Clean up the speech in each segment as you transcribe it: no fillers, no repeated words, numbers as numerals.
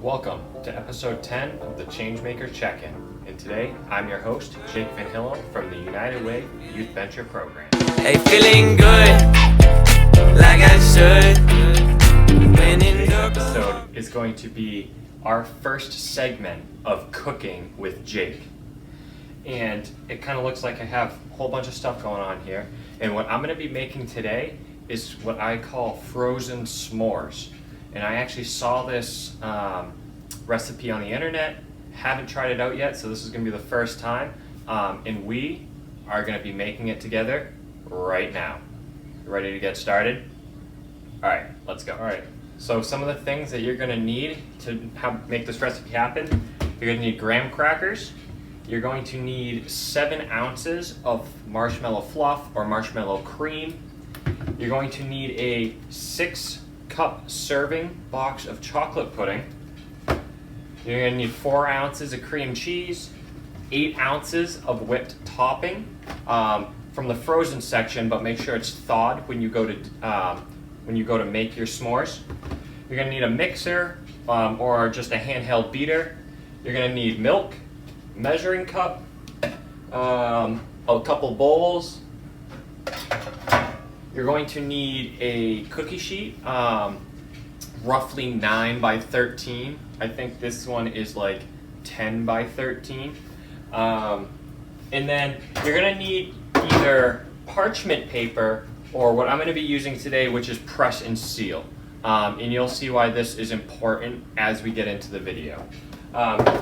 Welcome to episode 10 of the Changemaker Check-In. And today, I'm your host, Jake Van Hillo from the United Way Youth Venture Program. Hey, feeling good, like I should. Today's episode is going to be our first segment of Cooking with Jake. And it kind of looks like I have a whole bunch of stuff going on here. And what I'm going to be making today is what I call frozen s'mores. And I actually saw this recipe on the internet, haven't tried it out yet, so this is going to be the first time. And we are going to be making it together right now. Ready to get started? All right, let's go. All right, so some of the things that you're going to need to make this recipe happen, you're going to need graham crackers. You're going to need 7 ounces of marshmallow fluff or marshmallow cream. You're going to need a 6-cup serving box of chocolate pudding. You're going to need 4 ounces of cream cheese, 8 ounces of whipped topping from the frozen section, but make sure it's thawed when you go to make your s'mores. You're going to need a mixer or just a handheld beater. You're going to need milk, measuring cup, a couple bowls. You're going to need a cookie sheet, roughly 9 by 13. I think this one is like 10 by 13. And then you're going to need either parchment paper or what I'm going to be using today, which is press and seal. And you'll see why this is important as we get into the video.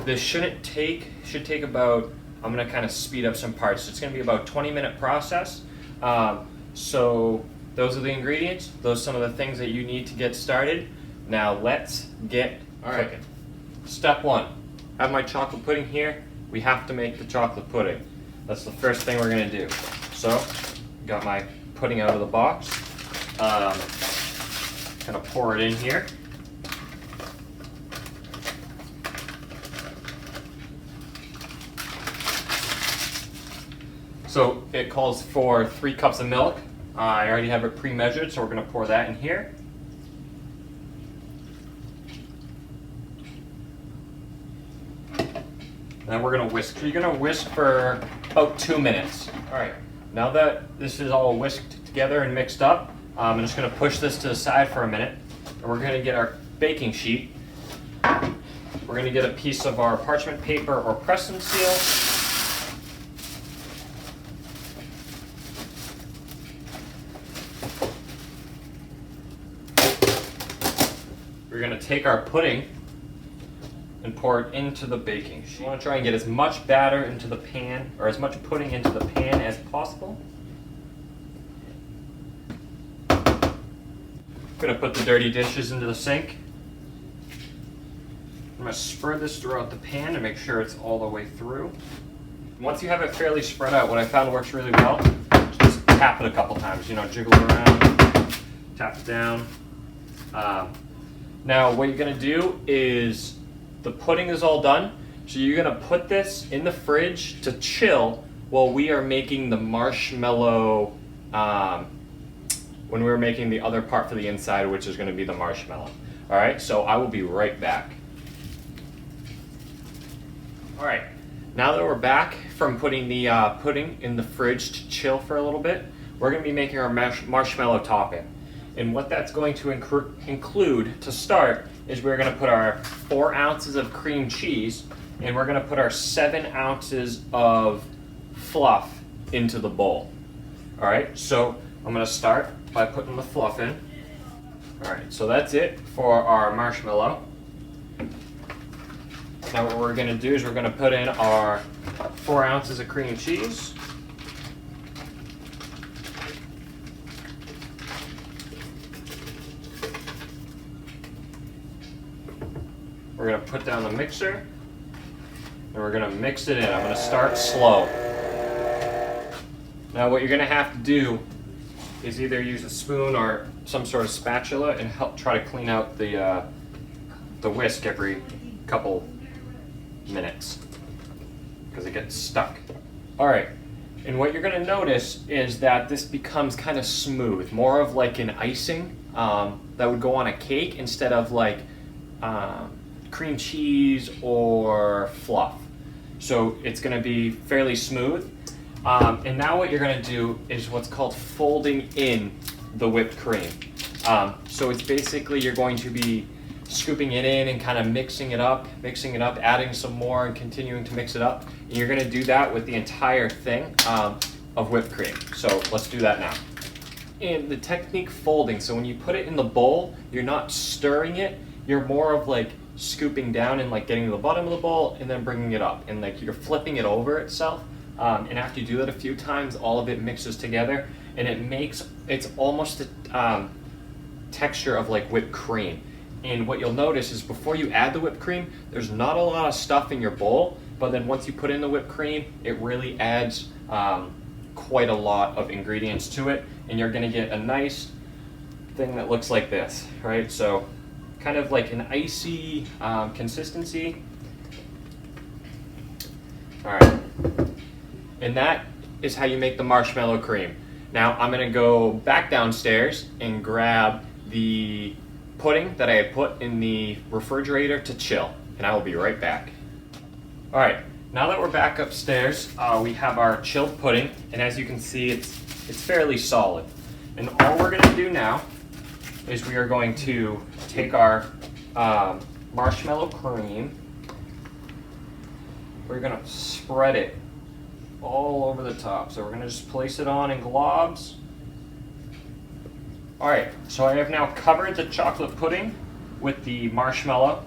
This should take about, I'm going to kind of speed up some parts. It's going to be about a 20-minute process. So those are the ingredients. Those are some of the things that you need to get started. Now let's get cooking. Step 1, I have my chocolate pudding here. We have to make the chocolate pudding. That's the first thing we're going to do. So, got my pudding out of the box. Gonna pour it in here. So it calls for 3 cups of milk. I already have it pre-measured, so we're going to pour that in here. Then we're going to whisk. So you're going to whisk for about 2 minutes. All right. Now that this is all whisked together and mixed up, I'm just going to push this to the side for a minute, and we're going to get our baking sheet. We're going to get a piece of our parchment paper or press and seal. We're going to take our pudding and pour it into the baking sheet. You want to try and get as much batter into the pan, or as much pudding into the pan as possible. I'm going to put the dirty dishes into the sink. I'm going to spread this throughout the pan to make sure it's all the way through. Once you have it fairly spread out, what I found works really well, just tap it a couple times, jiggle it around, tap it down. Now what you're going to do is, the pudding is all done, so you're going to put this in the fridge to chill while we are making the marshmallow, when we're making the other part for the inside, which is going to be the marshmallow. Alright, so I will be right back. Alright, now that we're back from putting the pudding in the fridge to chill for a little bit, we're going to be making our marshmallow topping. And what that's going to include to start is we're going to put our 4 ounces of cream cheese, and we're going to put our 7 ounces of fluff into the bowl. All right, so I'm going to start by putting the fluff in. All right, so that's it for our marshmallow. Now what we're going to do is we're going to put in our 4 ounces of cream cheese. We're going to put down the mixer, and we're going to mix it in. I'm going to start slow. Now what you're going to have to do is either use a spoon or some sort of spatula and help try to clean out the whisk every couple minutes, because it gets stuck. Alright, and what you're going to notice is that this becomes kind of smooth, more of like an icing that would go on a cake instead of like cream cheese or fluff. So it's going to be fairly smooth. And now what you're going to do is what's called folding in the whipped cream. So it's basically you're going to be scooping it in and kind of mixing it up, adding some more and continuing to mix it up. And you're going to do that with the entire thing of whipped cream. So let's do that now. And the technique folding, so when you put it in the bowl, you're not stirring it, you're more of like scooping down and like getting to the bottom of the bowl and then bringing it up. And like you're flipping it over itself. And after you do that a few times, all of it mixes together and it's almost a texture of like whipped cream. And what you'll notice is before you add the whipped cream, there's not a lot of stuff in your bowl, but then once you put in the whipped cream, it really adds quite a lot of ingredients to it, and you're gonna get a nice thing that looks like this, right? So kind of like an icy consistency. All right, and that is how you make the marshmallow cream. Now I'm gonna go back downstairs and grab the pudding that I had put in the refrigerator to chill, and I will be right back. All right, now that we're back upstairs, we have our chilled pudding, and as you can see, it's fairly solid. And all we're gonna do now is we are going to take our marshmallow cream, we're gonna spread it all over the top. So we're gonna just place it on in globs. All right, so I have now covered the chocolate pudding with the marshmallow.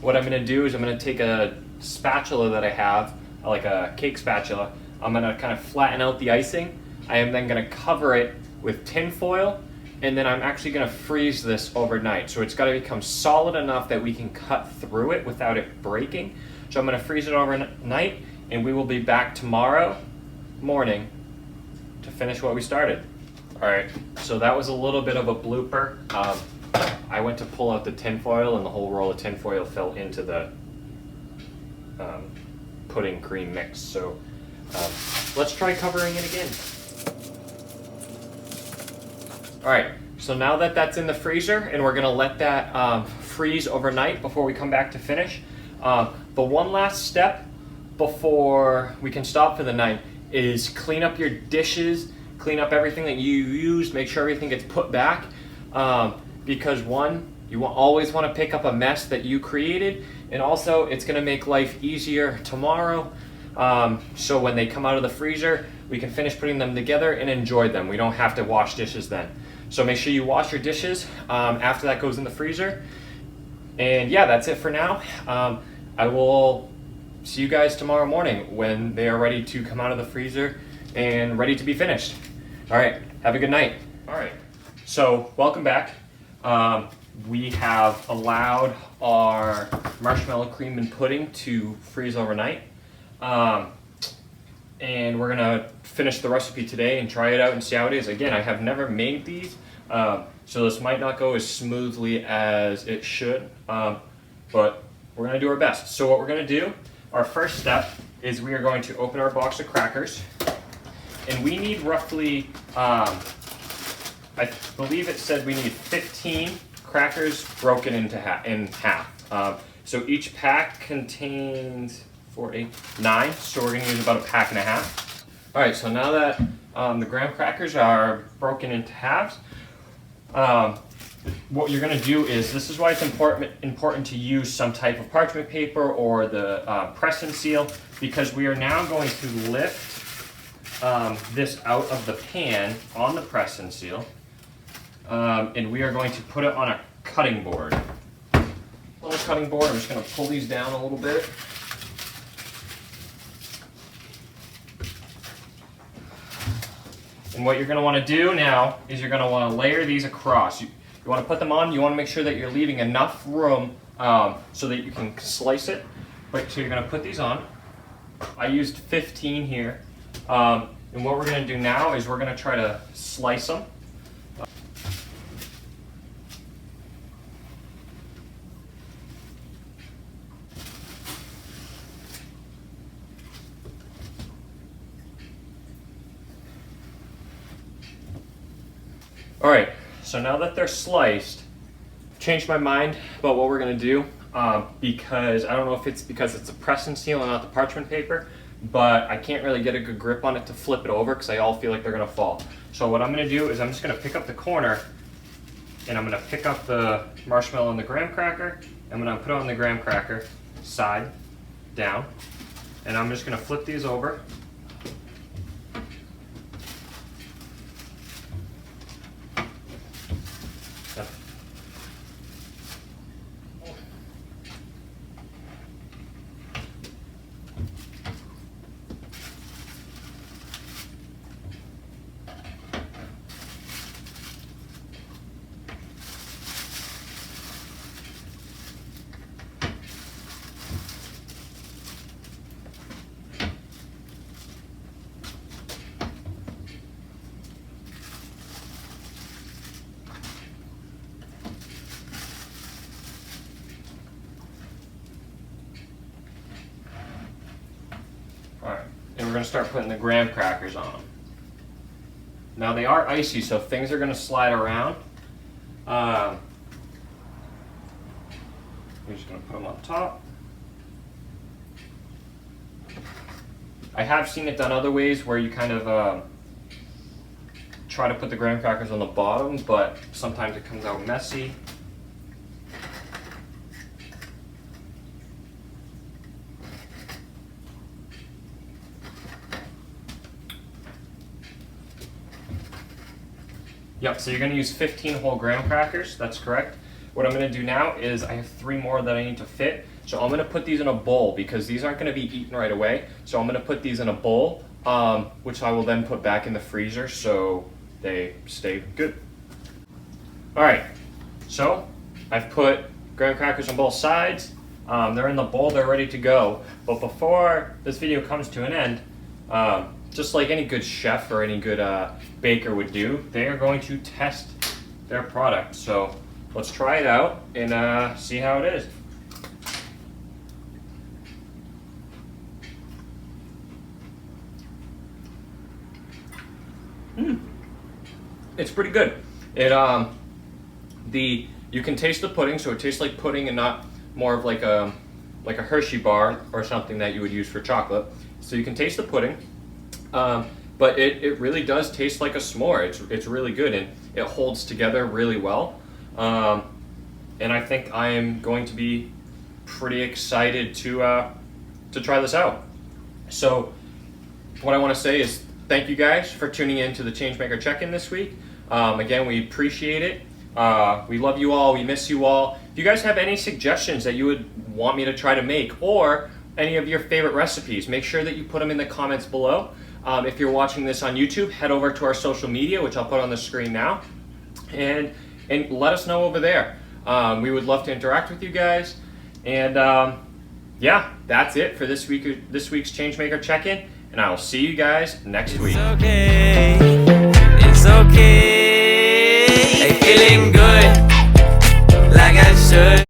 What I'm gonna do is I'm gonna take a spatula that I have, like a cake spatula. I'm gonna kind of flatten out the icing. I am then gonna cover it with tin foil, and then I'm actually gonna freeze this overnight. So it's gotta become solid enough that we can cut through it without it breaking. So I'm gonna freeze it overnight, and we will be back tomorrow morning to finish what we started. All right, so that was a little bit of a blooper. I went to pull out the tin foil and the whole roll of tin foil fell into the pudding cream mix. So let's try covering it again. All right, so now that that's in the freezer and we're gonna let that freeze overnight before we come back to finish. The one last step before we can stop for the night is clean up your dishes, clean up everything that you used, make sure everything gets put back. Because one, you always want to pick up a mess that you created, and also it's going to make life easier tomorrow. So when they come out of the freezer, we can finish putting them together and enjoy them. We don't have to wash dishes then. So make sure you wash your dishes after that goes in the freezer. And yeah, that's it for now. I will see you guys tomorrow morning when they are ready to come out of the freezer and ready to be finished. All right, have a good night. All right, so welcome back. We have allowed our marshmallow cream and pudding to freeze overnight. And we're gonna finish the recipe today and try it out and see how it is. Again, I have never made these, so this might not go as smoothly as it should, but we're gonna do our best. So what we're gonna do, our first step is we are going to open our box of crackers, and we need roughly, I believe it said we need 15 crackers broken into in half. So each pack contains 4, 8, 9, so we're gonna use about a pack and a half. All right, so now that the graham crackers are broken into halves, what you're gonna do is, this is why it's important to use some type of parchment paper or the press and seal, because we are now going to lift this out of the pan on the press and seal, and we are going to put it on a cutting board. On the cutting board, I'm just gonna pull these down a little bit. And what you're gonna wanna do now is you're gonna wanna layer these across. You wanna put them on, you wanna make sure that you're leaving enough room so that you can slice it. So you're gonna put these on. I used 15 here. And what we're gonna do now is we're gonna try to slice them. All right, so now that they're sliced, I've changed my mind about what we're gonna do. because I don't know if it's because it's a press and seal and not the parchment paper, but I can't really get a good grip on it to flip it over because I all feel like they're gonna fall. So what I'm gonna do is I'm just gonna pick up the corner and I'm gonna pick up the marshmallow and the graham cracker. I'm gonna put it on the graham cracker side down, and I'm just gonna flip these over. Alright, and we're going to start putting the graham crackers on them. Now they are icy, so things are going to slide around. We're just going to put them on top. I have seen it done other ways where you kind of try to put the graham crackers on the bottom, but sometimes it comes out messy. Yep, so you're going to use 15 whole graham crackers, that's correct. What I'm going to do now is I have 3 more that I need to fit. So I'm going to put these in a bowl because these aren't going to be eaten right away. So I'm going to put these in a bowl, which I will then put back in the freezer so they stay good. Alright, so I've put graham crackers on both sides. They're in the bowl, they're ready to go. But before this video comes to an end, just like any good chef or any good baker would do, they are going to test their product. So let's try it out and see how it is. It's pretty good. It you can taste the pudding, so it tastes like pudding and not more of like a Hershey bar or something that you would use for chocolate. So you can taste the pudding. But it really does taste like a s'more. It's really good and it holds together really well. And I think I am going to be pretty excited to try this out. So what I want to say is thank you guys for tuning in to the Changemaker check-in this week. Again, we appreciate it. We love you all. We miss you all. If you guys have any suggestions that you would want me to try to make or any of your favorite recipes, make sure that you put them in the comments below. If you're watching this on YouTube, head over to our social media, which I'll put on the screen now, and let us know over there. We would love to interact with you guys. And yeah, that's it for this week's Changemaker check-in, and I will see you guys next week. It's okay, feeling good like I should.